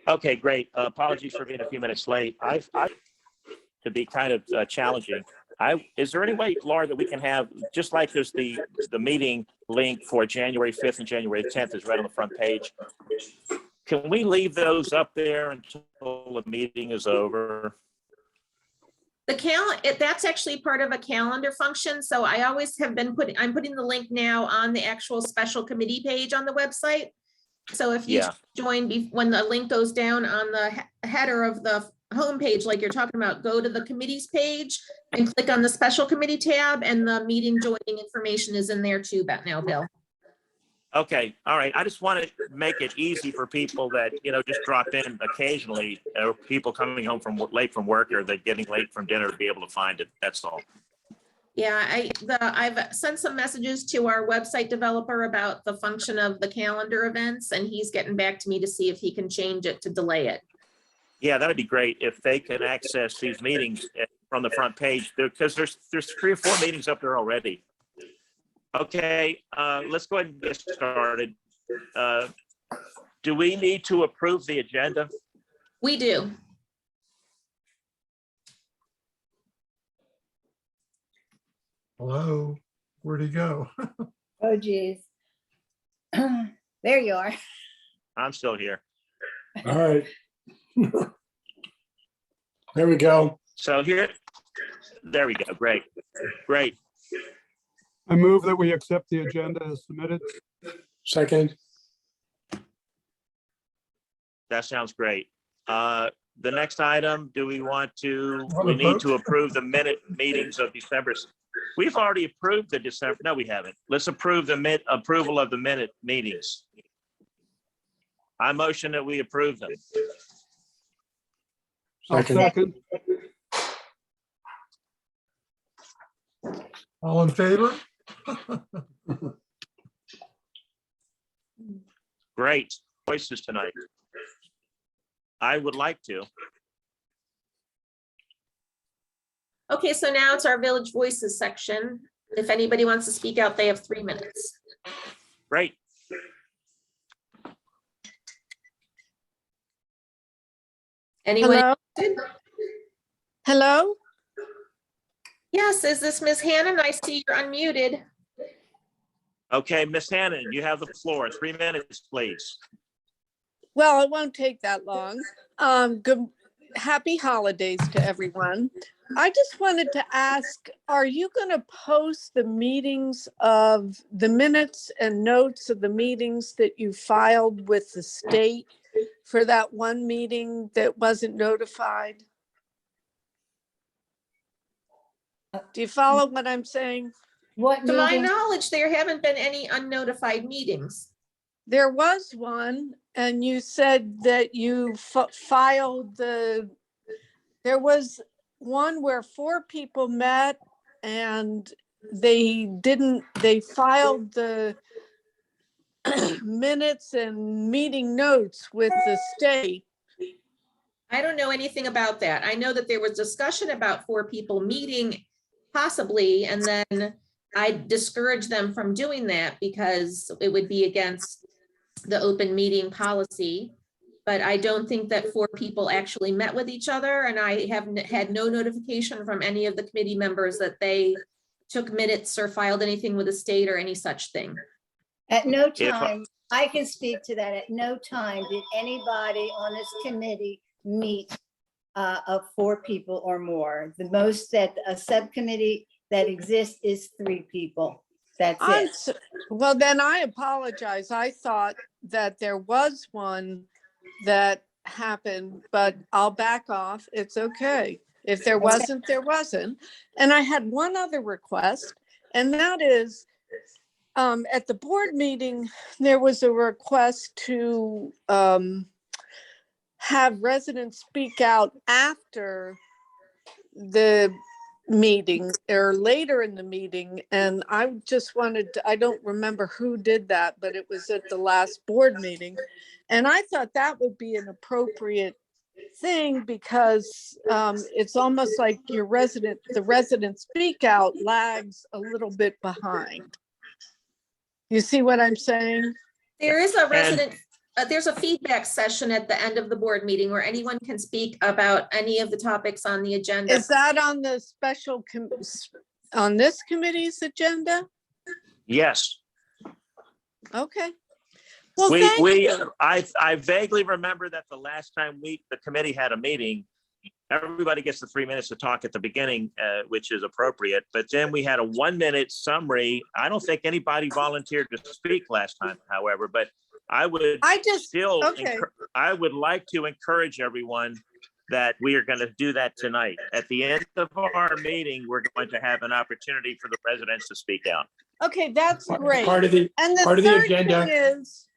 Okay, great. Apologies for being a few minutes late. I to be kind of challenging. Is there any way, Laura, that we can have, just like there's the meeting link for January 5th and January 10th is right on the front page. Can we leave those up there until the meeting is over? That's actually part of a calendar function. So I always have been I'm putting the link now on the actual special committee page on the website. So if you join when the link goes down on the header of the homepage, like you're talking about, go to the committees page and click on the special committee tab, and the meeting joining information is in there too, now, Bill. Okay, all right. I just want to make it easy for people that, just drop in occasionally, or people coming home late from work, or they're getting late from dinner, to be able to find it. That's all. Yeah, I've sent some messages to our website developer about the function of the calendar events, and he's getting back to me to see if he can change it to delay it. Yeah, that'd be great if they can access these meetings from the front page, because there's 3 or 4 meetings up there already. Okay, let's go ahead and get started. Do we need to approve the agenda? We do. Hello, where'd he go? Oh, geez. There you are. I'm still here. All right. There we go. So there we go. Great. I move that we accept the agenda as submitted. Second. That sounds great. The next item, we Wanna need vote? to approve the minute meetings of December. We've already approved the December. No, we haven't. Let's approve the approval of the minute meetings. I motion that we approve them. I'll second. All in favor? Great voices tonight. I would like to. Okay, so now it's our Village Voices section. If anybody wants to speak out, they have 3 minutes. Great. Anyone? Hello? Hello? Yes, is this Ms. Hannon? I see you're unmuted. Okay, Miss Hannon, you have the floor. 3 minutes, please. Well, it won't take that long. Happy holidays to everyone. I just wanted to ask, are you going to post the minutes and notes of the meetings that you filed with the state for that one meeting that wasn't notified? Do you follow what I'm saying? What To my meeting? knowledge, there haven't been any unnotified meetings. There was one, and you said that you filed there was one where 4 people met and they filed the minutes and meeting notes with the state. I don't know anything about that. I know that there was discussion about 4 people meeting possibly, and then I discouraged them from doing that because it would be against the open meeting policy. But I don't think that 4 people actually met with each other, and I haven't had no notification from any of the committee members that they took minutes or filed anything with the state or any such thing. At no time, I can speak to that. At no time did anybody on this committee meet of 4 people or more. The most that a subcommittee that exists is 3 people. That's it. Well, then I apologize. I thought that there was one that happened, but I'll back off. It's okay. If there wasn't, there wasn't. And I had one other request, and that is at the board meeting, there was a request to have residents speak out after the meeting or later in the meeting. And I just I don't remember who did that, but it was at the last board meeting. And I thought that would be an appropriate thing because it's almost like the resident speak out lags a little bit behind. You see what I'm saying? There is a resident, there's a feedback session at the end of the board meeting where anyone can speak about any of the topics on the agenda. Is that on the on this committee's agenda? Yes. Okay. Well, thank you. I vaguely remember that the last time the committee had a meeting, everybody gets the 3 minutes to talk at the beginning, which is appropriate. But then we had a 1-minute summary. I don't think anybody volunteered to speak last time, however, but I would I would like to encourage everyone that we are going to do that tonight. At the end of our meeting, we're going to have an opportunity for the residents to speak out. Okay, that's great. Part of the And the part of the third agenda. thing is,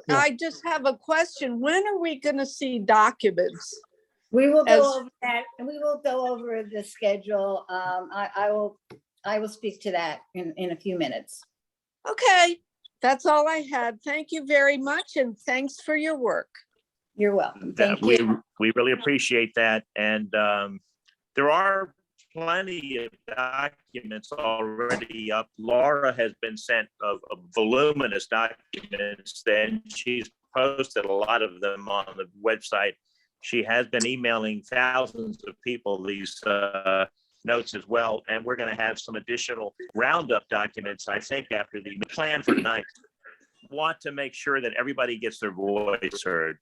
Yeah. I just have a question. When are we going to see documents? We will As- go over that and we will go over the schedule. I will speak to that in a few minutes. Okay, that's all I had. Thank you very much and thanks for your work. You're welcome. That Thank you. we really appreciate that. And there are plenty of documents already up. Laura has been sent a voluminous documents, and she's posted a lot of them on the website. She has been emailing thousands of people these notes as well. And we're going to have some additional roundup documents, I think, after the plan for tonight. Want to make sure that everybody gets their voice heard,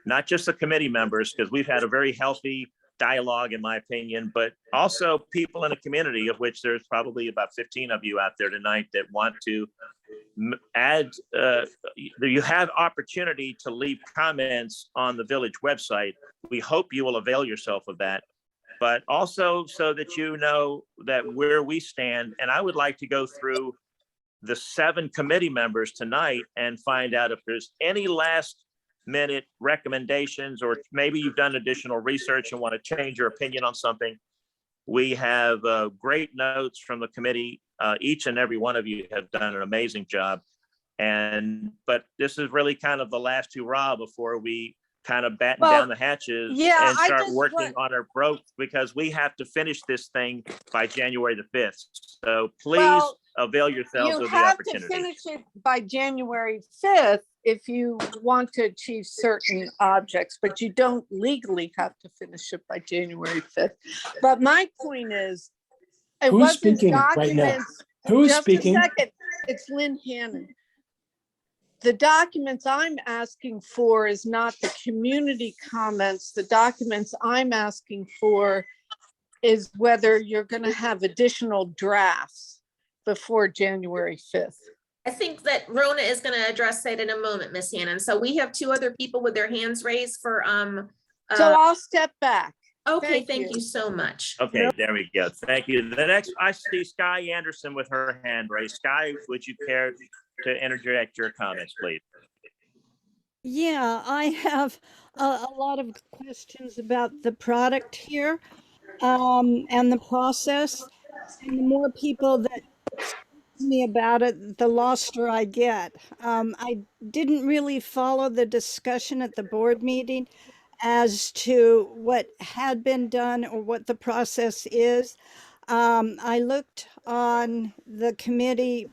not just the committee members, because we've had a very healthy dialogue, in my opinion, but also people in the community, of which there's probably about 15 of you out there tonight that want to add, you have opportunity to leave comments on the village website. We hope you will avail yourself of that, but also so that you know that where we stand. And I would like to go through the 7 committee members tonight and find out if there's any last minute recommendations, or maybe you've done additional research and want to change your opinion on something. We have great notes from the committee. Each and every one of you have done an amazing job. But this is really kind of the last hurrah before we kind of batten down the hatches and start working on our growth, because we have to finish this thing by January the 5th. So please avail yourselves of the opportunity. You have to finish it by January 5th if you want to achieve certain objects, but you don't legally have to finish it by January 5th. But my point is, it Who's wasn't speaking right now? documents. Who's Just speaking? a second. It's Lynn Hannon. The documents I'm asking for is not the community comments. The documents I'm asking for is whether you're going to have additional drafts before January 5th. I think that Rona is going to address that in a moment, Miss Hannon. So we have 2 other people with their hands raised for, So I'll step back. okay, Thank thank you. you so much. Okay, there we go. Thank you. The next, I see Sky Anderson with her hand raised. Sky, would you care to interject your comments, please? Yeah, I have a lot of questions about the product here and the process. And the more people that speak to me about it, the loster I get. I didn't really follow the discussion at the board meeting as to what had been done or what the process is. I looked on the committee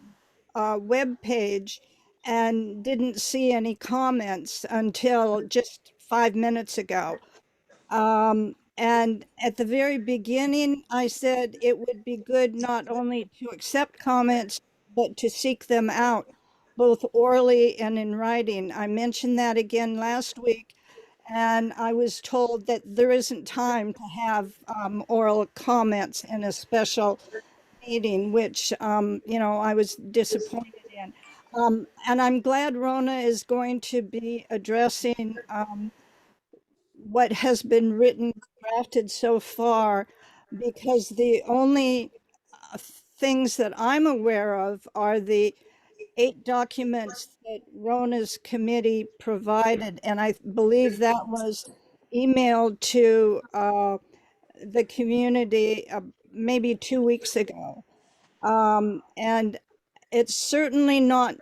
webpage and didn't see any comments until just 5 minutes ago. And at the very beginning, I said it would be good not only to accept comments, but to seek them out, both orally and in writing. I mentioned that again last week, and I was told that there isn't time to have oral comments in a special meeting, which, I was disappointed in. And I'm glad Rona is going to be addressing what has been drafted so far, because the only things that I'm aware of are the 8 documents that Rona's committee provided. And I believe that was emailed to the community maybe 2 weeks ago. And it's certainly not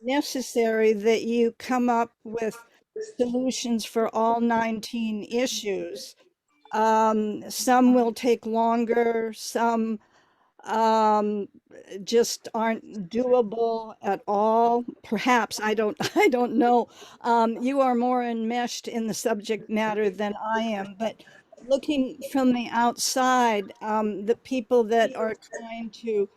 necessary that you come up with solutions for all 19 issues. Some will take longer, some just aren't doable at all. Perhaps, I don't, I don't know. You are more enmeshed in the subject matter than I am, but looking from the outside, the people that are trying to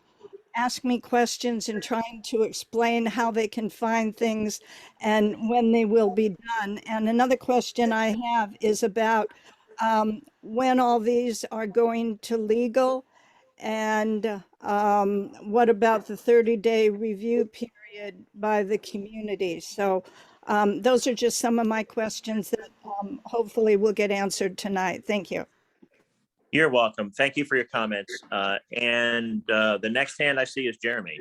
ask me questions and trying to explain how they can find things and when they will be done. And another question I have is about when all these are going to legal, and what about the 30-day review period by the community? So those are just some of my questions that hopefully will get answered tonight. Thank you. You're welcome. Thank you for your comments. And the next hand I see is Jeremy.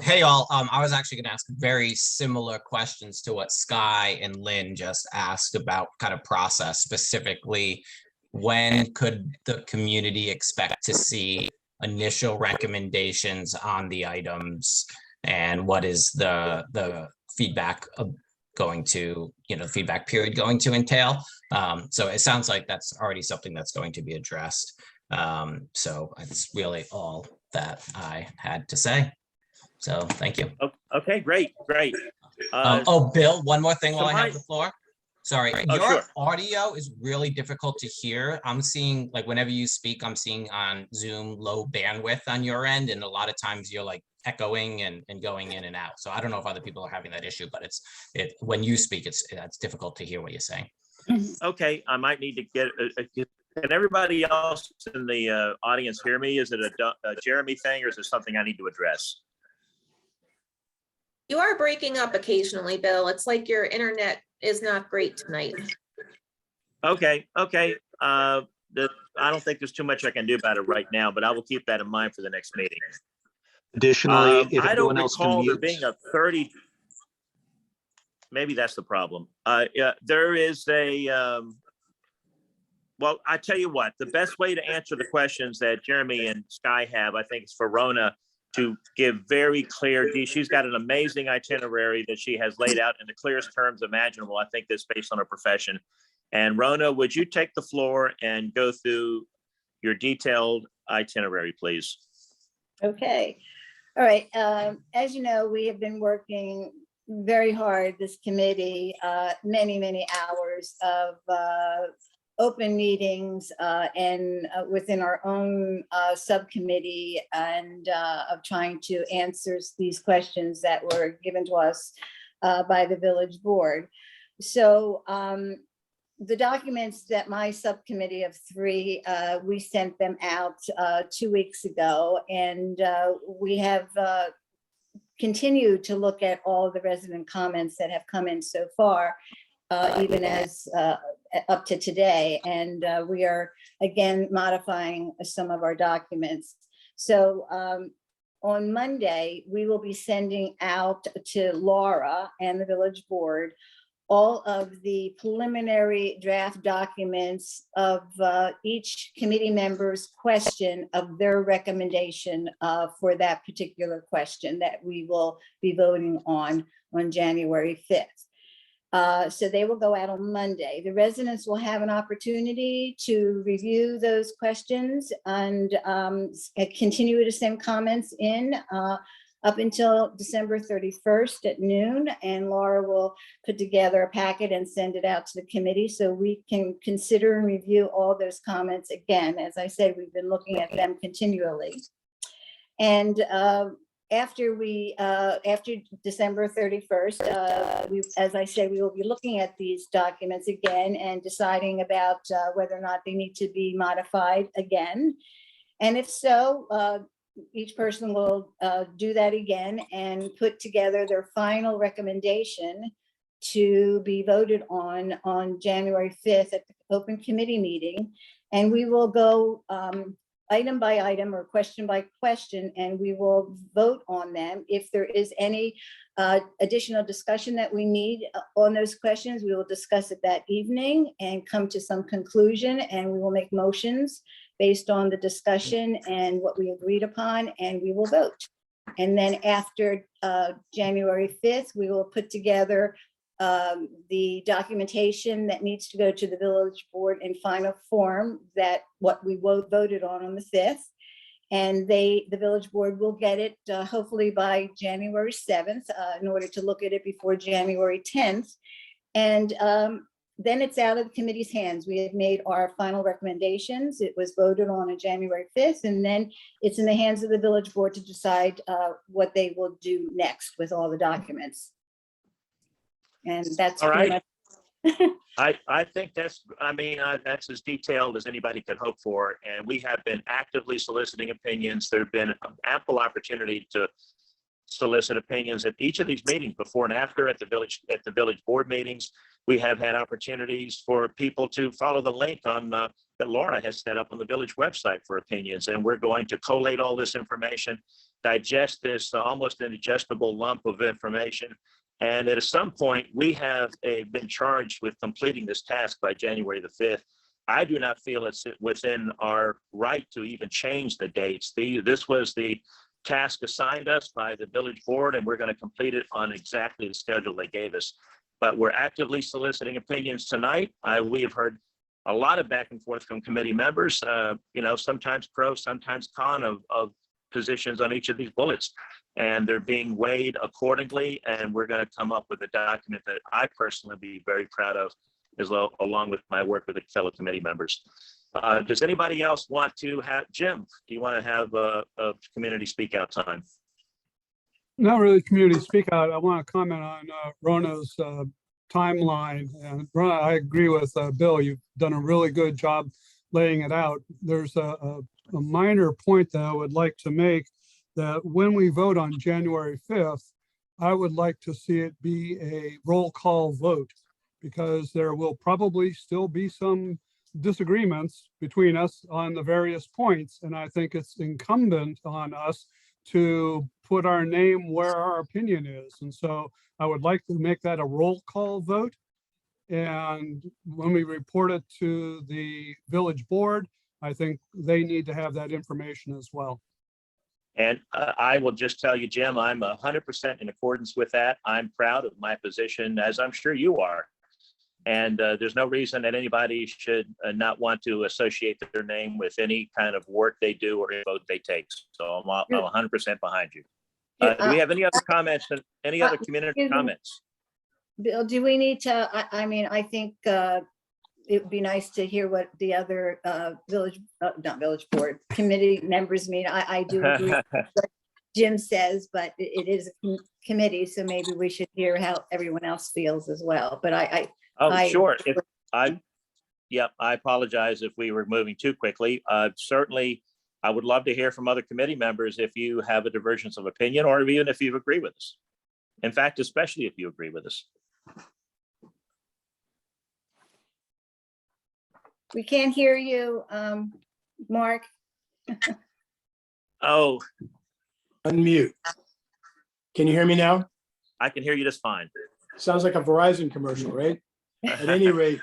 Hey all, I was actually gonna ask very similar questions to what Sky and Lynn just asked about kind of process, specifically, when could the community expect to see initial recommendations on the items? And what is the feedback going to, feedback period going to entail? So it sounds like that's already something that's going to be addressed. So that's really all that I had to say. So thank you. Okay, great. Oh, Bill, one more thing while I have the floor. Sorry, Oh, your sure. audio is really difficult to hear. I'm seeing, like, whenever you speak, I'm seeing on Zoom low bandwidth on your end, and a lot of times you're like echoing and going in and out. So I don't know if other people are having that issue, but when you speak, it's difficult to hear what you're saying. Okay, I might need to get. Can everybody else in the audience hear me? Is it a Jeremy thing, or is it something I need to address? You are breaking up occasionally, Bill. It's like your internet is not great tonight. Okay. I don't think there's too much I can do about it right now, but I will keep that in mind for the next meeting. Additionally, if I don't everyone else can recall there mute. being a 30. Maybe that's the problem. Yeah, there is a. Well, I tell you what, the best way to answer the questions that Jeremy and Sky have, I think, is for Rona to give very clear. She's got an amazing itinerary that she has laid out in the clearest terms imaginable. I think that's based on her profession. And Rona, would you take the floor and go through your detailed itinerary, please? Okay. All right. As you know, we have been working very hard, this committee, many hours of open meetings and within our own subcommittee, and of trying to answer these questions that were given to us by the village board. So the documents that my subcommittee of 3, we sent them out 2 weeks ago, and we have continued to look at all the resident comments that have come in so far, even as up to today. And we are again modifying some of our documents. So on Monday, we will be sending out to Laura and the village board all of the preliminary draft documents of each committee member's question of their recommendation for that particular question that we will be voting on January 5th. So they will go out on Monday. The residents will have an opportunity to review those questions and continue to send comments in up until December 31st at noon. And Laura will put together a packet and send it out to the committee so we can consider and review all those comments again. As I said, we've been looking at them continually. And after December 31st, as I said, we will be looking at these documents again and deciding about whether or not they need to be modified again. And if so, each person will do that again and put together their final recommendation to be voted on January 5th at the open committee meeting. And we will go item by item or question by question, and we will vote on them. If there is any additional discussion that we need on those questions, we will discuss it that evening and come to some conclusion, and we will make motions based on the discussion and what we agreed upon, and we will vote. And then after January 5th, we will put together the documentation that needs to go to the village board in final form, that what we voted on the 5th. And the village board will get it hopefully by January 7th in order to look at it before January 10th. And then it's out of the committee's hands. We have made our final recommendations. It was voted on January 5th, and then it's in the hands of the village board to decide what they will do next with all the documents. And that's All pretty right. much- I think that's, I mean, that's as detailed as anybody could hope for. And we have been actively soliciting opinions. There've been ample opportunity to solicit opinions at each of these meetings, before and after, at the village board meetings. We have had opportunities for people to follow the link on that Laura has set up on the village website for opinions. And we're going to collate all this information, digest this almost indigestible lump of information. And at some point, we have been charged with completing this task by January the 5th. I do not feel it's within our right to even change the dates. This was the task assigned us by the village board, and we're going to complete it on exactly the schedule they gave us. But we're actively soliciting opinions tonight. We have heard a lot of back and forth from committee members, sometimes pro, sometimes con of positions on each of these bullets. And they're being weighed accordingly. And we're going to come up with a document that I personally be very proud of, as well, along with my work with the fellow committee members. Does anybody else want to have, Jim, do you want to have a community speak out time? Not really community speak out. I want to comment on Rona's timeline. And Rona, I agree with Bill. You've done a really good job laying it out. There's a minor point that I would like to make, that when we vote on January 5th, I would like to see it be a roll call vote, because there will probably still be some disagreements between us on the various points. And I think it's incumbent on us to put our name where our opinion is. And so I would like to make that a roll call vote. And when we report it to the village board, I think they need to have that information as well. And I will just tell you, Jim, I'm 100% in accordance with that. I'm proud of my position, as I'm sure you are. And there's no reason that anybody should not want to associate their name with any kind of work they do or vote they take. So I'm 100% behind you. Do we have any other comments and any other community comments? Bill, do we need to, I think it would be nice to hear what the other not village board, committee members mean. I do agree with what Jim says, but it is a committee, so maybe we should hear how everyone else feels as well. But Sure. I apologize if we were moving too quickly. Certainly, I would love to hear from other committee members if you have a divergence of opinion, or even if you agree with us. In fact, especially if you agree with us. We can't hear you, Mark. Oh, Unmute. Can you hear me now? I can hear you just fine. Sounds like a Verizon commercial, right? At any rate,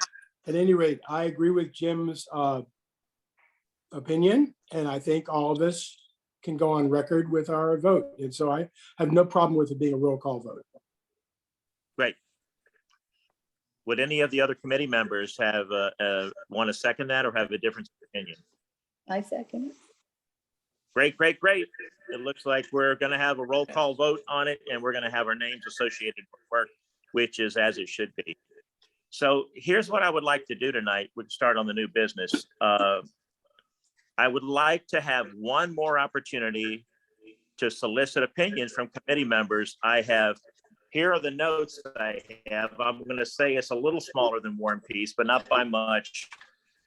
I agree with Jim's opinion, and I think all of us can go on record with our vote. And so I have no problem with it being a roll call vote. Great. Would any of the other committee members have want to second that or have a different opinion? I second it. Great. It looks like we're going to have a roll call vote on it, and we're going to have our names associated with work, which is as it should be. So here's what I would like to do tonight. We'd start on the new business. I would like to have one more opportunity to solicit opinions from committee members. Here are the notes that I have. I'm going to say it's a little smaller than War and Peace, but not by much.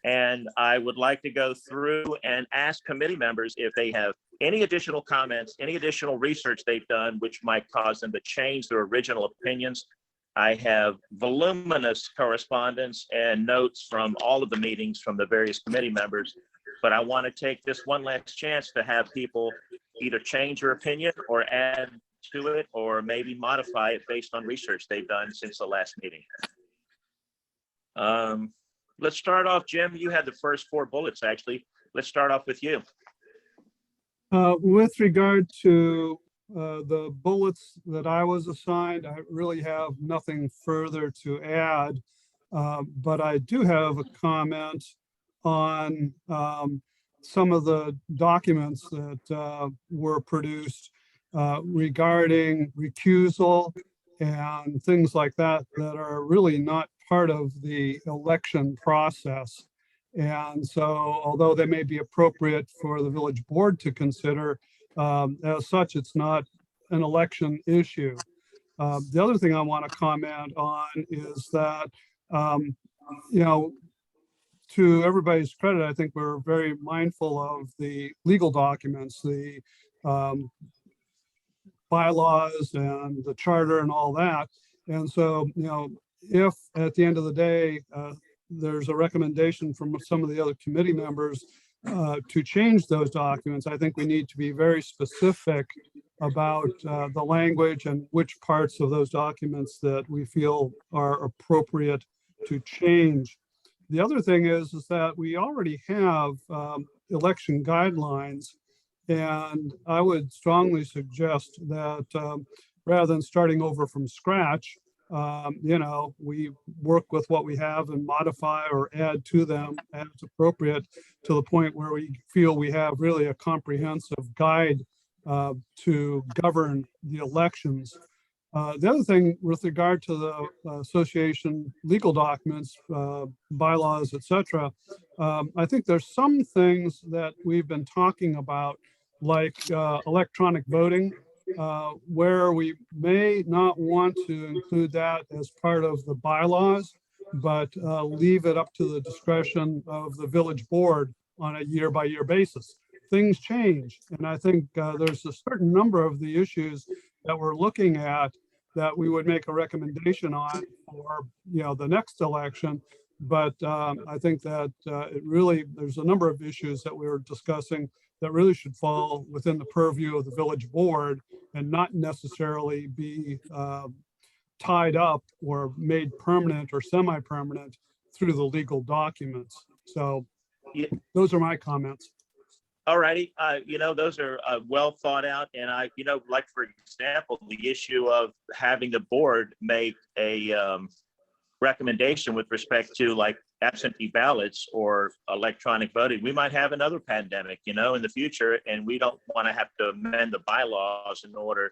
And I would like to go through and ask committee members if they have any additional comments, any additional research they've done, which might cause them to change their original opinions. I have voluminous correspondence and notes from all of the meetings from the various committee members, but I want to take this one last chance to have people either change their opinion or add to it, or maybe modify it based on research they've done since the last meeting. Let's start off, Jim. You had the first 4 bullets, actually. Let's start off with you. With regard to the bullets that I was assigned, I really have nothing further to add. But I do have a comment on some of the documents that were produced regarding recusal and things like that, that are really not part of the election process. And so, although they may be appropriate for the village board to consider, as such, it's not an election issue. The other thing I want to comment on is that, you know, to everybody's credit, I think we're very mindful of the legal documents, the bylaws and the charter and all that. And so, you know, if at the end of the day, there's a recommendation from some of the other committee members to change those documents, I think we need to be very specific about the language and which parts of those documents that we feel are appropriate to change. The other thing is that we already have election guidelines, and I would strongly suggest that rather than starting over from scratch, you know, we work with what we have and modify or add to them as appropriate, to the point where we feel we have really a comprehensive guide to govern the elections. The other thing with regard to the association legal documents, bylaws, etc., I think there's some things that we've been talking about, like electronic voting, where we may not want to include that as part of the bylaws, but leave it up to the discretion of the village board on a year-by-year basis. Things change, and I think there's a certain number of the issues that we're looking at that we would make a recommendation on for, you know, the next election. But I think that it really, there's a number of issues that we were discussing that really should fall within the purview of the village board and not necessarily be tied up or made permanent or semi-permanent through the legal documents. So Yeah. those are my comments. All righty. You know, those are well thought out. And you know, like, for example, the issue of having the board make a recommendation with respect to, like, absentee ballots or electronic voting. We might have another pandemic, you know, in the future, and we don't want to have to amend the bylaws in order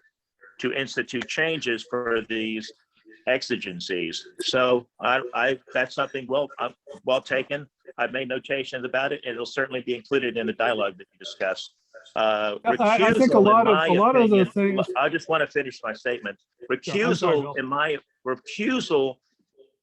to institute changes for these exigencies. So that's something well taken. I've made notations about it, and it'll certainly be included in the dialogue that you discussed. I think a lot of the things. I just want to finish my statement. I'm sorry, Bill. Recusal,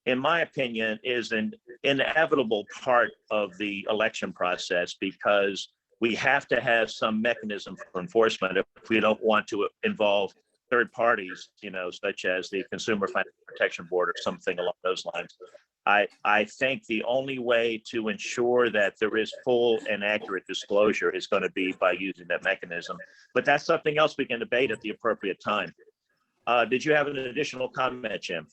in my opinion, is an inevitable part of the election process, because we have to have some mechanism for enforcement if we don't want to involve third parties, you know, such as the Consumer Financial Protection Board or something along those lines. I think the only way to ensure that there is full and accurate disclosure is going to be by using that mechanism. But that's something else we can debate at the appropriate time. Did you have an additional comment, Jim?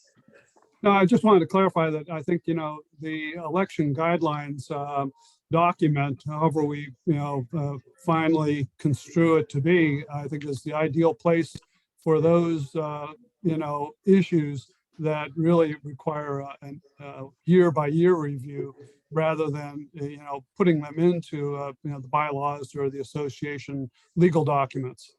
No, I just wanted to clarify that I think, you know, the election guidelines document, however we, you know, finally construe it to be, I think is the ideal place for those, you know, issues that really require a year-by-year review, rather than, you know, putting them into, you know, the bylaws or the association legal documents.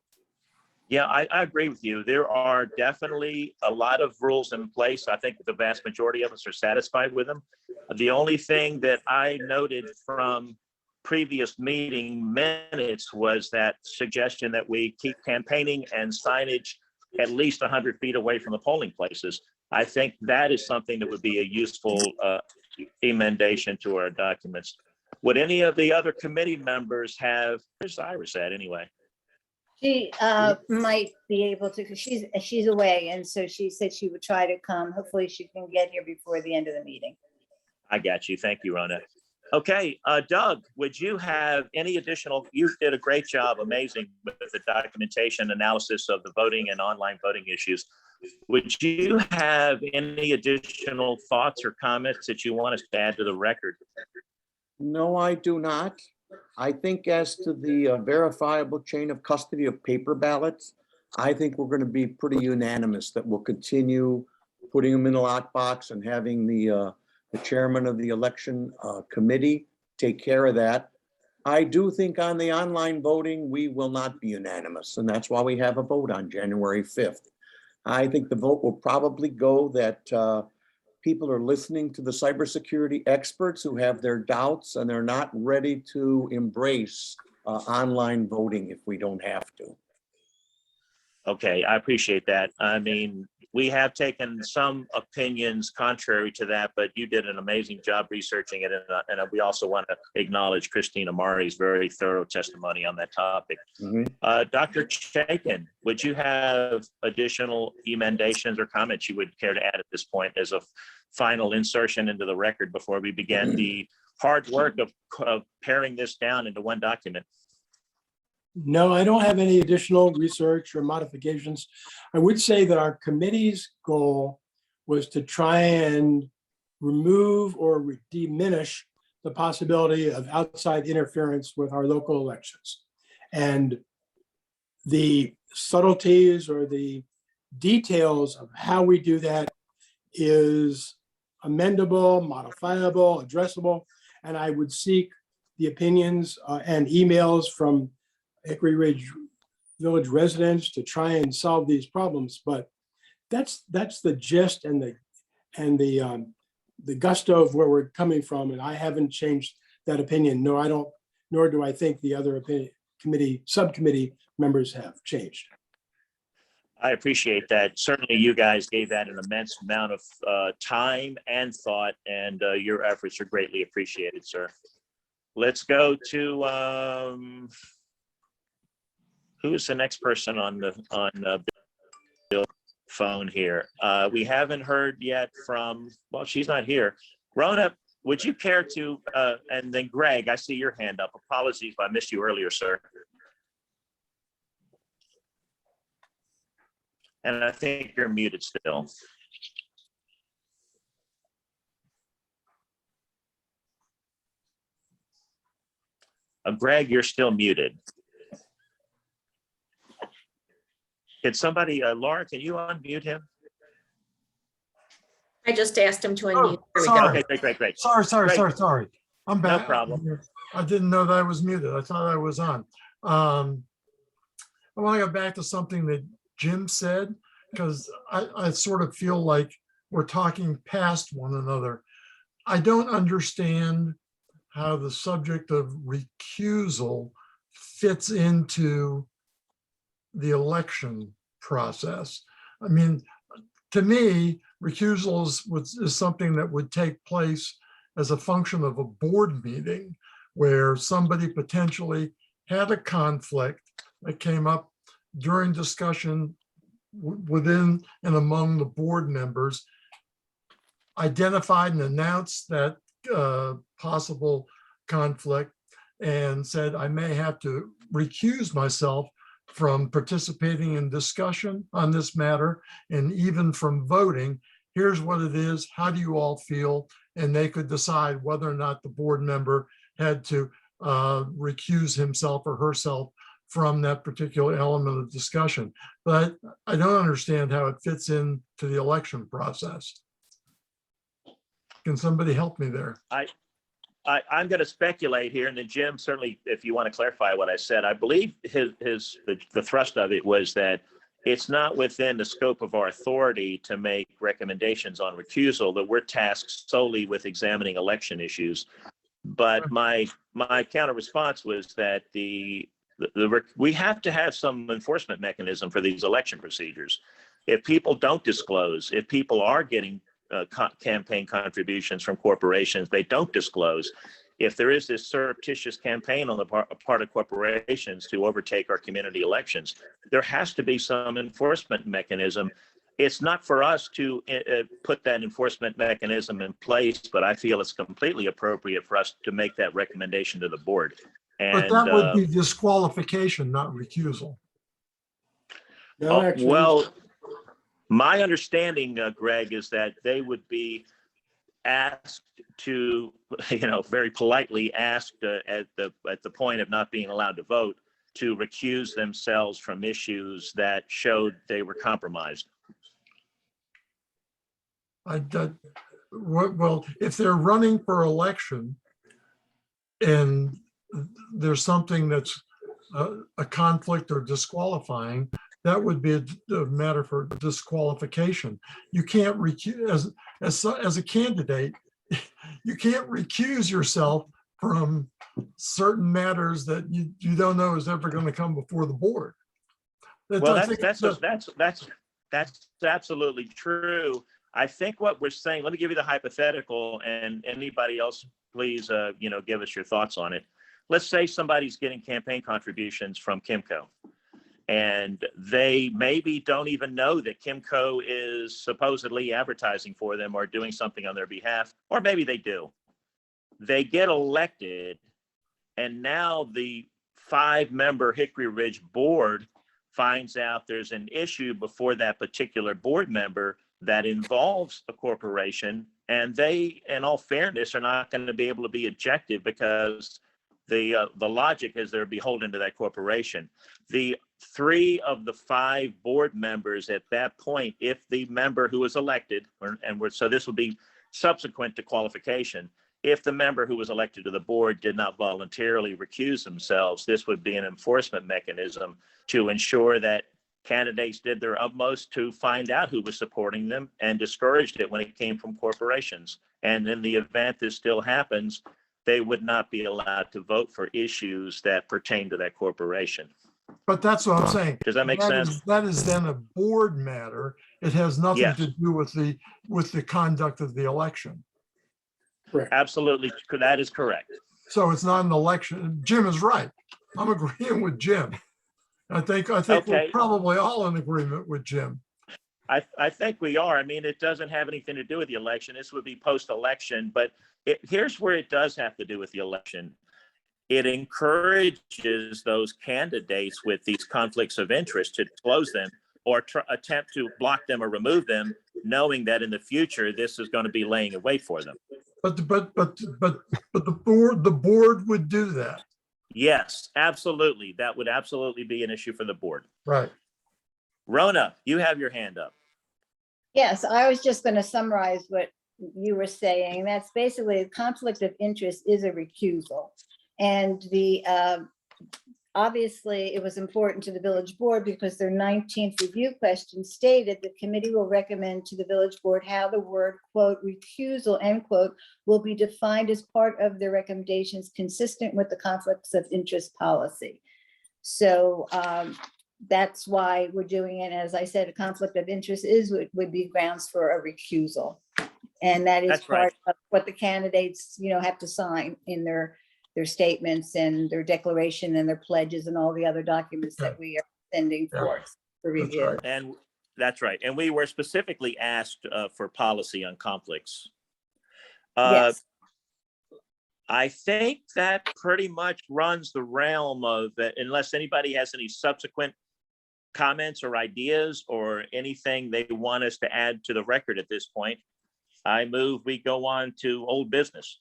Yeah, I agree with you. There are definitely a lot of rules in place. I think the vast majority of us are satisfied with them. The only thing that I noted from previous meeting minutes was that suggestion that we keep campaigning and signage at least 100 feet away from the polling places. I think that is something that would be a useful emendation to our documents. Would any of the other committee members have, where's Iris at anyway? She might be able to, because she's away, and so she said she would try to come. Hopefully she can get here before the end of the meeting. I got you. Thank you, Rona. Okay, Doug, would you have any additional, you did a great job, amazing, with the documentation analysis of the voting and online voting issues. Would you have any additional thoughts or comments that you want us to add to the record? No, I do not. I think as to the verifiable chain of custody of paper ballots, I think we're going to be pretty unanimous that we'll continue putting them in a lockbox and having the chairman of the election committee take care of that. I do think on the online voting, we will not be unanimous, and that's why we have a vote on January 5th. I think the vote will probably go that people are listening to the cybersecurity experts who have their doubts and they're not ready to embrace online voting if we don't have to. Okay, I appreciate that. I mean, we have taken some opinions contrary to that, but you did an amazing job researching it. And we also want to acknowledge Christina Mari's very thorough testimony on that topic. Dr. Chaikin, would you have additional emendations or comments you would care to add at this point as a final insertion into the record before we begin the hard work of paring this down into one document? No, I don't have any additional research or modifications. I would say that our committee's goal was to try and remove or diminish the possibility of outside interference with our local elections. And the subtleties or the details of how we do that is amendable, modifiable, addressable, and I would seek the opinions and emails from Hickory Ridge Village residents to try and solve these problems. But that's the gist and the gusto of where we're coming from, and I haven't changed that opinion. Nor do I think the other subcommittee members have changed. I appreciate that. Certainly you guys gave that an immense amount of time and thought, and your efforts are greatly appreciated, sir. Let's go to who's the next person on Bill's phone here? We haven't heard yet from, well, she's not here. Rona, would you care to, and then Greg, I see your hand up. Apologies if I missed you earlier, sir. And I think you're muted still. Greg, you're still muted. Can somebody, Laura, can you unmute him? I just asked him to unmute. Oh, There we sorry. go. Okay, great. Sorry. I'm back. No problem. I didn't know that I was muted. I thought I was on. I want to go back to something that Jim said, because I sort of feel like we're talking past one another. I don't understand how the subject of recusal fits into the election process. I mean, to me, recusal is something that would take place as a function of a board meeting where somebody potentially had a conflict that came up during discussion within and among the board members, identified and announced that possible conflict and said, I may have to recuse myself from participating in discussion on this matter and even from voting. Here's what it is. How do you all feel? And they could decide whether or not the board member had to recuse himself or herself from that particular element of discussion. But I don't understand how it fits into the election process. Can somebody help me there? I'm going to speculate here, and then Jim, certainly, if you want to clarify what I said, I believe the thrust of it was that it's not within the scope of our authority to make recommendations on recusal, that we're tasked solely with examining election issues. But my counter response was that we have to have some enforcement mechanism for these election procedures. If people don't disclose, if people are getting campaign contributions from corporations, they don't disclose. If there is this surreptitious campaign on the part of corporations to overtake our community elections, there has to be some enforcement mechanism. It's not for us to put that enforcement mechanism in place, but I feel it's completely appropriate for us to make that recommendation to the board. And, but that would be disqualification, not recusal. No, actually, well, my understanding, Greg, is that they would be asked to, very politely asked at the point of not being allowed to vote, to recuse themselves from issues that showed they were compromised. Well, if they're running for election and there's something that's a conflict or disqualifying, that would be a matter for disqualification. You can't recuse as a candidate. You can't recuse yourself from certain matters that you don't know is ever going to come before the board. Well, that's absolutely true. I think what we're saying, let me give you the hypothetical, and anybody else, please, give us your thoughts on it. Let's say somebody's getting campaign contributions from Kimco, and they maybe don't even know that Kimco is supposedly advertising for them or doing something on their behalf, or maybe they do. They get elected, and now the 5-member Hickory Ridge board finds out there's an issue before that particular board member that involves a corporation, and they, in all fairness, are not going to be able to be objective because the logic is they're beholden to that corporation. The 3 of the 5 board members at that point, if the member who was elected, so this will be subsequent to qualification, if the member who was elected to the board did not voluntarily recuse themselves, this would be an enforcement mechanism to ensure that candidates did their utmost to find out who was supporting them and discouraged it when it came from corporations. And in the event this still happens, they would not be allowed to vote for issues that pertain to that corporation. But that's what I'm saying. Does that make sense? That is then a board matter. It has nothing to do with the conduct of the election. Correct. Absolutely, that is correct. So it's not an election. Jim is right. I'm agreeing with Jim. I think Okay. we're probably all in agreement with Jim. I think we are. I mean, it doesn't have anything to do with the election. This would be post-election, but here's where it does have to do with the election. It encourages those candidates with these conflicts of interest to close them or attempt to block them or remove them, knowing that in the future, this is going to be laying in wait for them. But the board would do that. Yes, absolutely. That would absolutely be an issue for the board. Right. Rona, you have your hand up. Yes, I was just going to summarize what you were saying. That's basically a conflict of interest is a recusal. And obviously it was important to the village board because their 19th review question stated the committee will recommend to the village board how the word, quote, recusal, end quote, will be defined as part of their recommendations consistent with the conflicts of interest policy. So that's why we're doing it. As I said, a conflict of interest would be grounds for a recusal. And that is That's part right. of what the candidates, have to sign in their statements and their declaration and their pledges and all the other documents that we are sending forth for review. right. And that's right. And we were specifically asked for policy on conflicts. Yes. I think that pretty much runs the realm of, unless anybody has any subsequent comments or ideas or anything they want us to add to the record at this point, I move we go on to old business.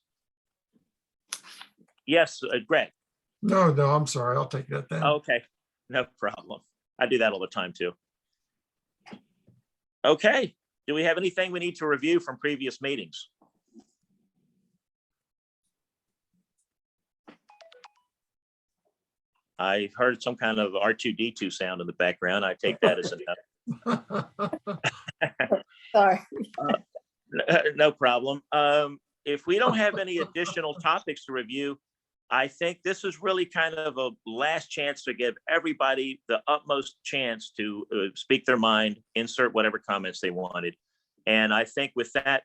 Yes, Greg. No, I'm sorry. I'll take that then. Okay, no problem. I do that all the time too. Okay, do we have anything we need to review from previous meetings? I heard some kind of R2D2 sound in the background. I take that as enough. Sorry. No problem. If we don't have any additional topics to review, I think this is really kind of a last chance to give everybody the utmost chance to speak their mind, insert whatever comments they wanted. And I think with that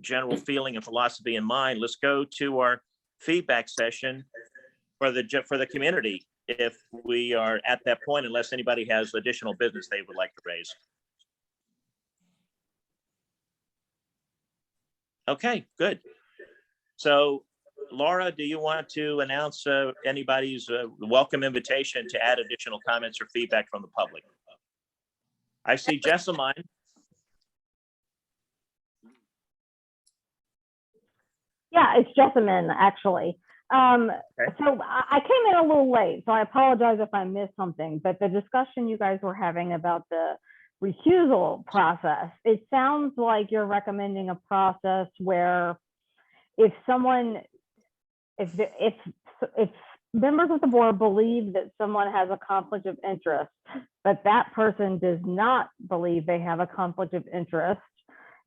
general feeling and philosophy in mind, let's go to our feedback session for the community, if we are at that point, unless anybody has additional business they would like to raise. Okay, good. So Laura, do you want to announce anybody's welcome invitation to add additional comments or feedback from the public? I see Jessamine. Yeah, it's Jessamine, actually. So I came in a little late, so I apologize if I missed something, but the discussion you guys were having about the recusal process, it sounds like you're recommending a process where if someone, if members of the board believe that someone has a conflict of interest, but that person does not believe they have a conflict of interest,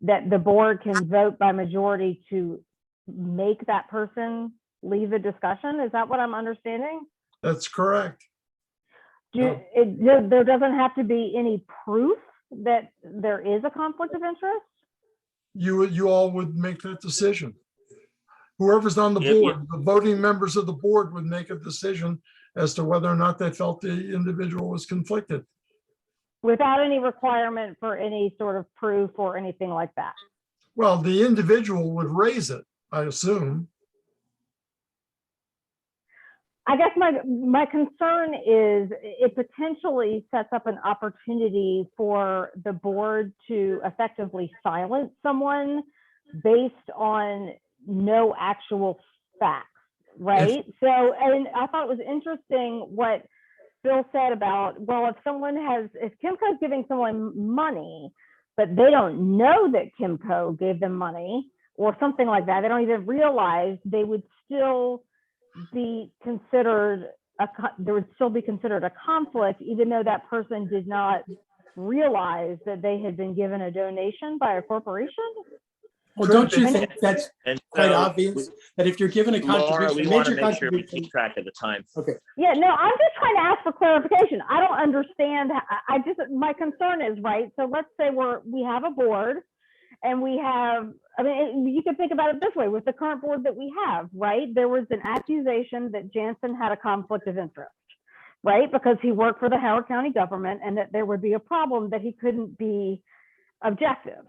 that the board can vote by majority to make that person leave the discussion. Is that what I'm understanding? That's correct. There doesn't have to be any proof that there is a conflict of interest? You all would make that decision. Whoever's on the Yeah, board, the voting members of the board would make a decision as to whether or not they felt the individual was conflicted. Without any requirement for any sort of proof or anything like that? Well, the individual would raise it, I assume. I guess my concern is it potentially sets up an opportunity for the board to effectively silence someone based on no actual facts, right? So, and I thought it was interesting what Bill said about, well, if Kimco's giving someone money, but they don't know that Kimco gave them money or something like that, they don't even realize, they would still be considered there would still be considered a conflict, even though that person did not realize that they had been given a donation by a corporation. Well, don't you think that's And quite so, obvious that if you're given a Laura, contribution, we a want to major make sure we contribution? keep track of the time. Okay, Yeah, no, I'm just trying to ask for clarification. I don't understand. My concern is, right, so let's say we have a board and we have, I mean, you can think about it this way, with the current board that we have, right? There was an accusation that Jansen had a conflict of interest, right? Because he worked for the Howard County government and that there would be a problem that he couldn't be objective.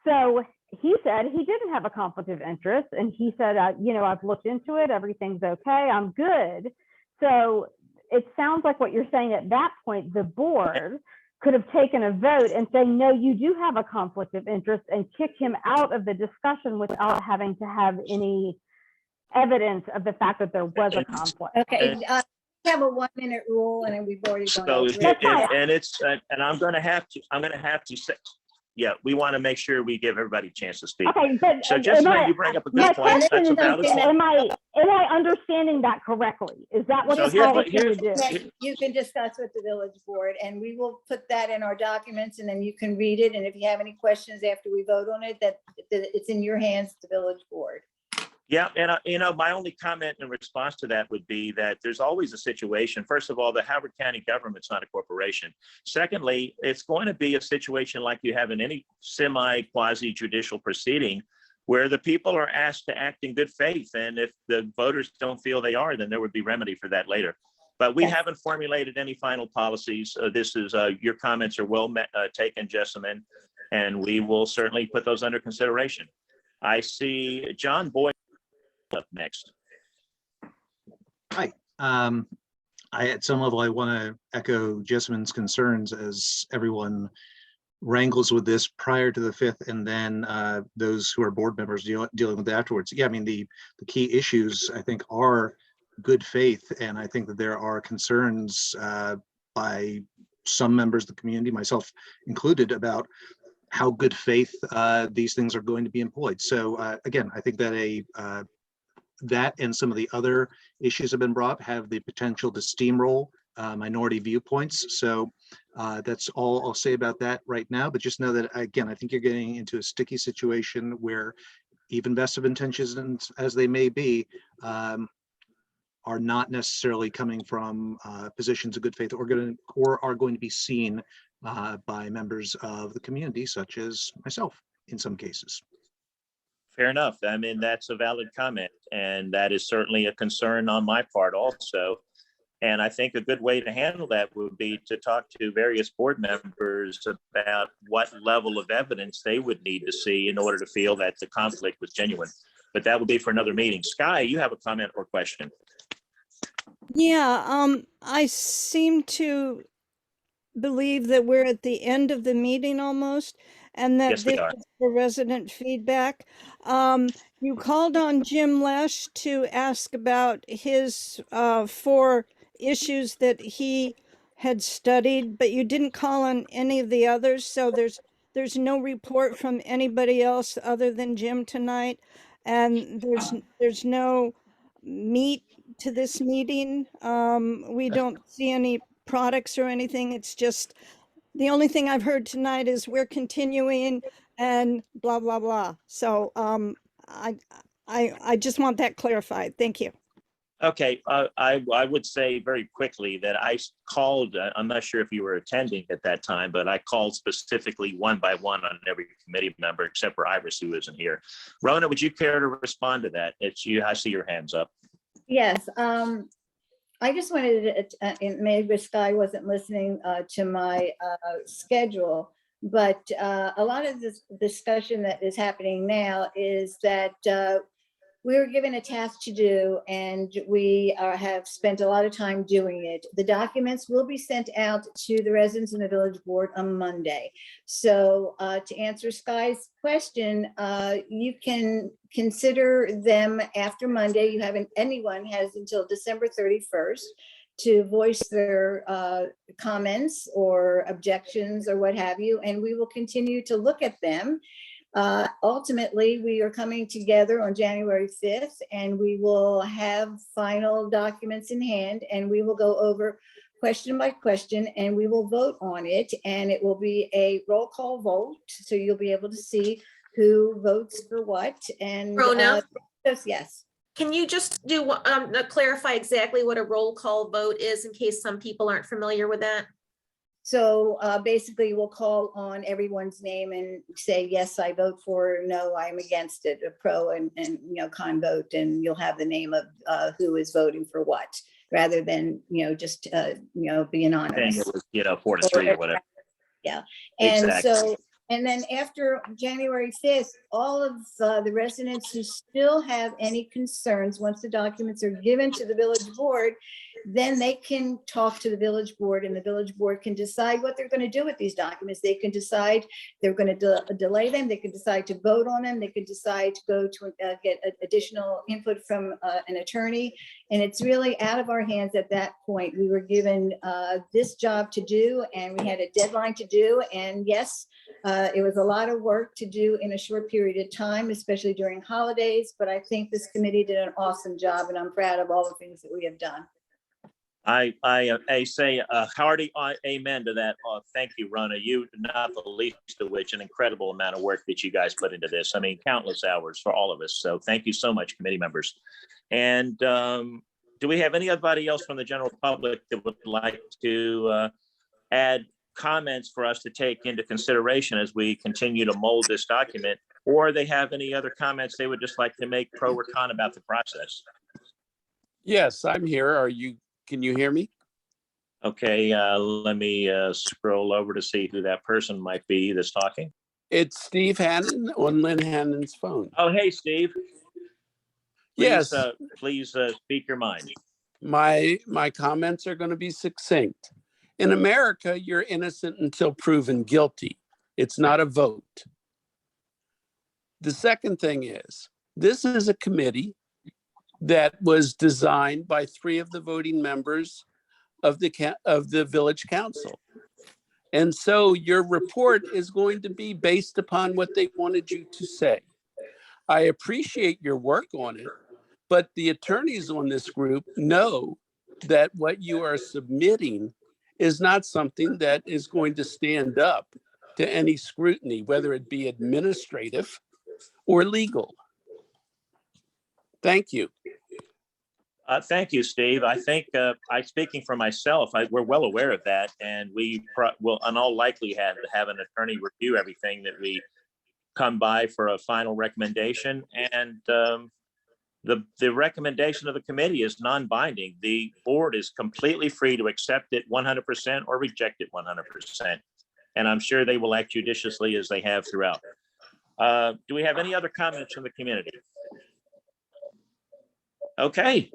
So he said he didn't have a conflict of interest. And he said, I've looked into it. Everything's okay. I'm good. So it sounds like what you're saying at that point, the board could have taken a vote and say, no, you do have a conflict of interest, and kick him out of the discussion without having to have any evidence of the fact that there was a conflict. Okay, we have a 1-minute rule and then we've already gone So, over it. and I'm going to have to say, yeah, we want to make sure we give everybody a chance to speak. Okay, but So just when you bring up a good point, that's a valid point. am I understanding that correctly? Is that what So the here's what- policy would do? Yes, you can discuss with the village board and we will put that in our documents and then you can read it. And if you have any questions after we vote on it, that it's in your hands, the village board. Yeah, and my only comment in response to that would be that there's always a situation. First of all, the Howard County government's not a corporation. Secondly, it's going to be a situation like you have in any semi-quasi judicial proceeding where the people are asked to act in good faith. And if the voters don't feel they are, then there would be remedy for that later. But we haven't formulated any final policies. This is your comments are well taken, Jessamine, and we will certainly put those under consideration. I see John Boyd up next. Hi. At some level, I want to echo Jessamine's concerns as everyone wrangles with this prior to the 5th, and then those who are board members dealing with it afterwards. Yeah, I mean, the key issues, I think, are good faith, and I think that there are concerns by some members of the community, myself included, about how good faith these things are going to be employed. So again, I think that that and some of the other issues have been brought have the potential to steamroll minority viewpoints. So that's all I'll say about that right now. But just know that, again, I think you're getting into a sticky situation where even best of intentions as they may be, are not necessarily coming from positions of good faith or are going to be seen by members of the community, such as myself in some cases. Fair enough. I mean, that's a valid comment, and that is certainly a concern on my part also. And I think a good way to handle that would be to talk to various board members about what level of evidence they would need to see in order to feel that the conflict was genuine. But that would be for another meeting. Sky, you have a comment or question? Yeah, I seem to believe that we're at the end of the meeting almost. and that Yes, we this are. is for resident feedback. You called on Jim Lesh to ask about his 4 issues that he had studied, but you didn't call on any of the others, so there's no report from anybody else other than Jim tonight, and there's no meat to this meeting. We don't see any products or anything. It's just, the only thing I've heard tonight is we're continuing and blah, blah, blah. So I just want that clarified. Thank you. Okay, I would say very quickly that I called, I'm not sure if you were attending at that time, but I called specifically one by one on every committee member except for Iris, who isn't here. Rona, would you care to respond to that? It's you, I see your hands up. Yes, I just wanted to, and maybe Sky wasn't listening to my schedule, but a lot of this discussion that is happening now is that we were given a task to do, and we have spent a lot of time doing it. The documents will be sent out to the residents in the village board on Monday. So to answer Sky's question, you can consider them after Monday. You haven't, anyone has until December 31st to voice their comments or objections or what have you, and we will continue to look at them. Ultimately, we are coming together on January 5th, and we will have final documents in hand, and we will go over question by question, and we will vote on it, and it will be a roll call vote, so you'll be able to see who votes for what. And Rona? Yes. Can you just do clarify exactly what a roll call vote is in case some people aren't familiar with that? So basically, we'll call on everyone's name and say, yes, I vote for, no, I'm against it, a pro and con vote, and you'll have the name of who is voting for what, rather than, just, be anonymous. Saying it was, 4-3 or whatever. Yeah, and Exactly. so, and then after January 5th, all of the residents who still have any concerns, once the documents are given to the village board, then they can talk to the village board, and the village board can decide what they're going to do with these documents. They can decide they're going to delay them. They can decide to vote on them. They can decide to go to get additional input from an attorney. And it's really out of our hands at that point. We were given this job to do, and we had a deadline to do. And yes, it was a lot of work to do in a short period of time, especially during holidays. But I think this committee did an awesome job, and I'm proud of all the things that we have done. I say a hearty amen to that. Thank you, Rona. You, not the least of which, an incredible amount of work that you guys put into this. I mean, countless hours for all of us. So thank you so much, committee members. And do we have anybody else from the general public that would like to add comments for us to take into consideration as we continue to mold this document? Or they have any other comments they would just like to make pro or con about the process? Yes, I'm here. Can you hear me? Okay, let me scroll over to see who that person might be that's talking. It's Steve Hannon on Lynn Hannon's phone. Oh, hey, Steve. Please, Yes. Please speak your mind. My comments are going to be succinct. In America, you're innocent until proven guilty. It's not a vote. The second thing is, this is a committee that was designed by 3 of the voting members of the village council. And so your report is going to be based upon what they wanted you to say. I appreciate your work on it, but the attorneys on this group know that what you are submitting is not something that is going to stand up to any scrutiny, whether it be administrative or legal. Thank you. Thank you, Steve. I think speaking for myself, we're well aware of that, and we will in all likelihood have an attorney review everything that we come by for a final recommendation. And the recommendation of the committee is non-binding. The board is completely free to accept it 100% or reject it 100%. And I'm sure they will act judiciously as they have throughout. Do we have any other comments from the community? Okay.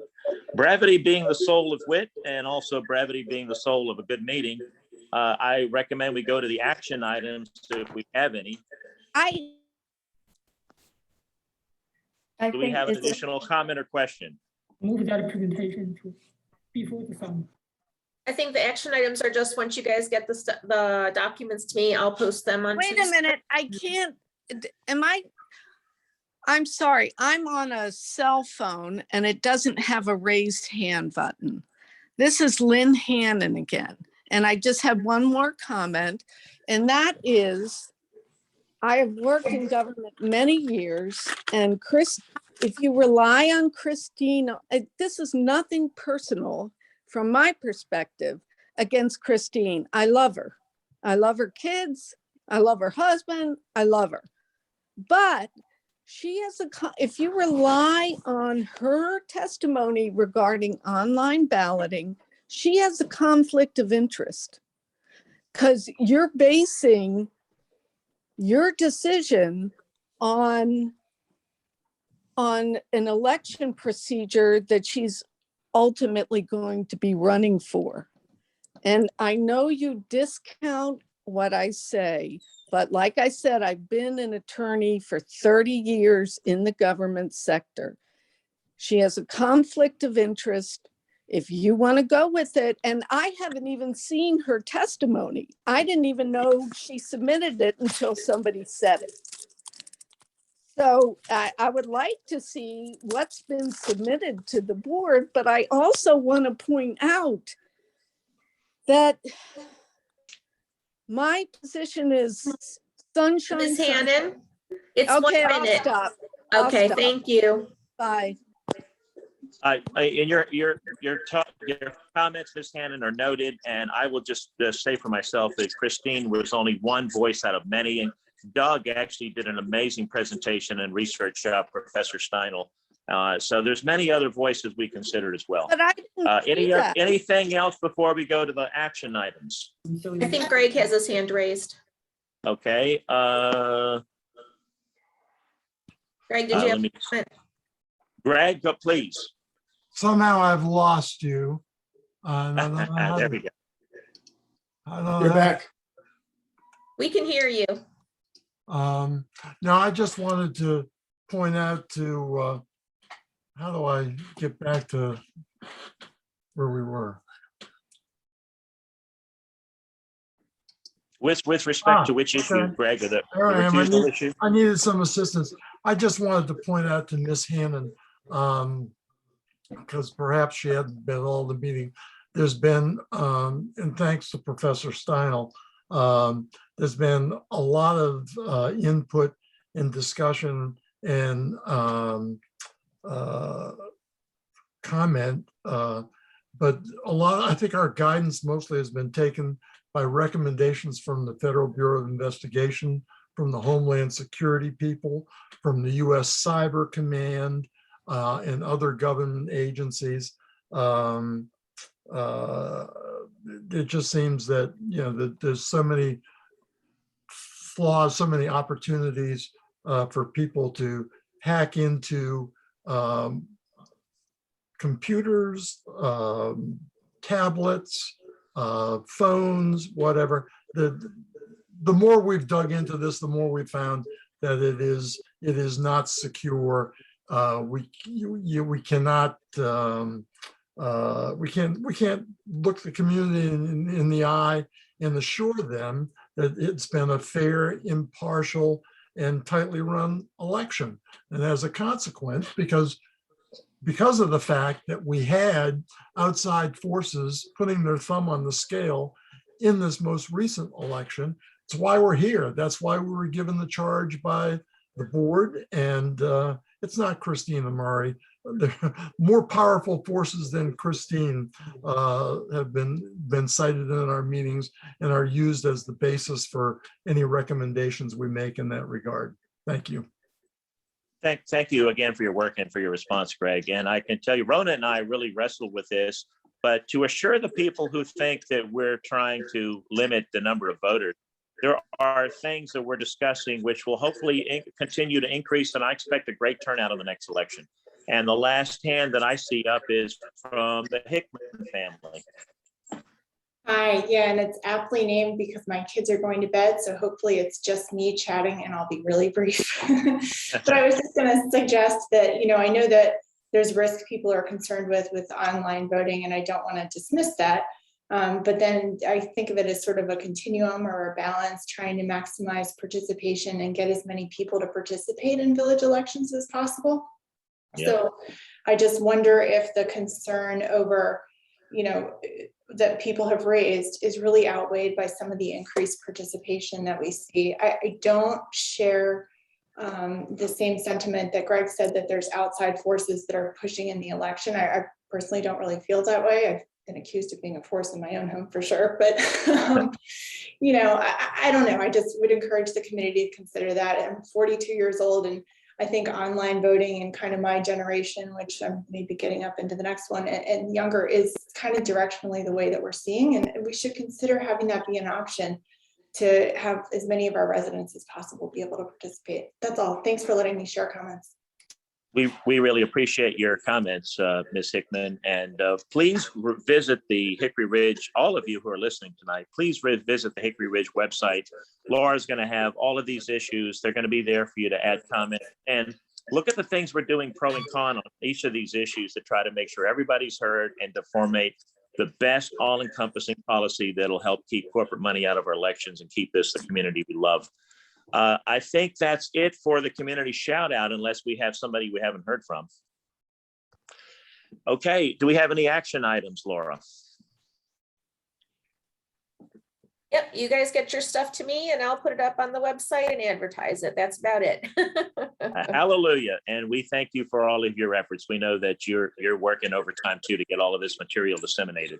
Brevity being the soul of wit, and also brevity being the soul of a good meeting, I recommend we go to the action items if we have any. Do we have an additional comment or question? Move that presentation to before the summer. I think the action items are just once you guys get the documents to me, I'll post them on. Wait a Tuesday. minute, I can't, I'm sorry, I'm on a cell phone and it doesn't have a raised hand button. This is Lynn Hannon again. And I just have one more comment, and that is, I have worked in government many years, and if you rely on Christine, this is nothing personal from my perspective against Christine. I love her. I love her kids. I love her husband. I love her. But she has if you rely on her testimony regarding online balloting, she has a conflict of interest because you're basing your decision on an election procedure that she's ultimately going to be running for. And I know you discount what I say, but like I said, I've been an attorney for 30 years in the government sector. She has a conflict of interest. If you want to go with it, and I haven't even seen her testimony. I didn't even know she submitted it until somebody said it. So I would like to see what's been submitted to the board, but I also want to point out that my position is sunshine. Ms. Hannon, it's Okay, 1 I'll minute. stop. Okay, thank you. Bye. And your comments, Ms. Hannon, are noted, and I will just say for myself that Christine was only one voice out of many, and Doug actually did an amazing presentation and research, Professor Steinel. So there's many other voices we considered as well. But I didn't see that. Anything else before we go to the action items? I think Greg has his hand raised. Okay. Greg, did you have a comment? Greg, go please. Somehow I've lost you. There we go. You're back. We can hear you. No, I just wanted to point out to, how do I get back to where we were? With respect to which issue, okay. Greg, or the There I am. refusal issue? I needed some assistance. I just wanted to point out to Miss Hannon, because perhaps she hadn't been all the meeting. There's been, and thanks to Professor Steinel, there's been a lot of input and discussion and comment, but a lot, I think our guidance mostly has been taken by recommendations from the Federal Bureau of Investigation, from the Homeland Security people, from the US Cyber Command, and other government agencies. It just seems that, you know, that there's so many flaws, so many opportunities for people to hack into computers, tablets, phones, whatever. The more we've dug into this, the more we found that it is not secure. We cannot we can't look the community in the eye and assure them that it's been a fair, impartial, and tightly run election. And as a consequence, because of the fact that we had outside forces putting their thumb on the scale in this most recent election, it's why we're here. That's why we were given the charge by the board. And it's not Christina Murray. More powerful forces than Christine have been cited in our meetings and are used as the basis for any recommendations we make in that regard. Thank you. Thank you again for your work and for your response, Greg. And I can tell you, Rona and I really wrestled with this, but to assure the people who think that we're trying to limit the number of voters, there are things that we're discussing which will hopefully continue to increase, and I expect a great turnout in the next election. And the last hand that I see up is from the Hickman family. Hi, yeah, and it's aptly named because my kids are going to bed, so hopefully it's just me chatting and I'll be really brief. But I was just gonna suggest that, I know that there's risk people are concerned with online voting, and I don't want to dismiss that. But then I think of it as sort of a continuum or a balance, trying to maximize participation and get as many people to participate in village elections as possible. Yeah. So I just wonder if the concern over, that people have raised is really outweighed by some of the increased participation that we see. I don't share the same sentiment that Greg said, that there's outside forces that are pushing in the election. I personally don't really feel that way. I've been accused of being a force in my own home for sure, but I don't know. I just would encourage the community to consider that. I'm 42 years old, and I think online voting and kind of my generation, which I'm maybe getting up into the next one and younger, is kind of directionally the way that we're seeing. And we should consider having that be an option to have as many of our residents as possible be able to participate. That's all. Thanks for letting me share comments. We really appreciate your comments, Ms. Hickman, and please visit the Hickory Ridge, all of you who are listening tonight, please visit the Hickory Ridge website. Laura's going to have all of these issues. They're going to be there for you to add comments, and look at the things we're doing pro and con on each of these issues to try to make sure everybody's heard and to formate the best all-encompassing policy that'll help keep corporate money out of our elections and keep this the community we love. I think that's it for the community shout out, unless we have somebody we haven't heard from. Okay, do we have any action items, Laura? Yep, you guys get your stuff to me and I'll put it up on the website and advertise it. That's about it. Hallelujah. And we thank you for all of your efforts. We know that you're working overtime too to get all of this material disseminated.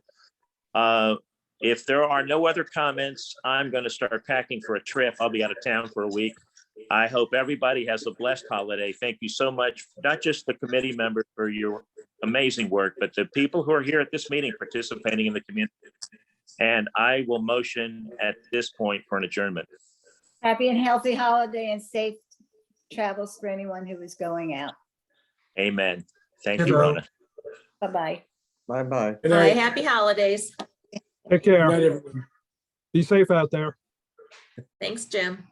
If there are no other comments, I'm going to start packing for a trip. I'll be out of town for a week. I hope everybody has a blessed holiday. Thank you so much, not just the committee members for your amazing work, but the people who are here at this meeting participating in the community. And I will motion at this point for an adjournment. Happy and healthy holiday and safe travels for anyone who is going out. Amen. Thank Good you, night. Rona. Bye-bye. Bye-bye. Good Bye, night. happy holidays. Take Good care. night, everyone. Be safe out there. Thanks, Jim.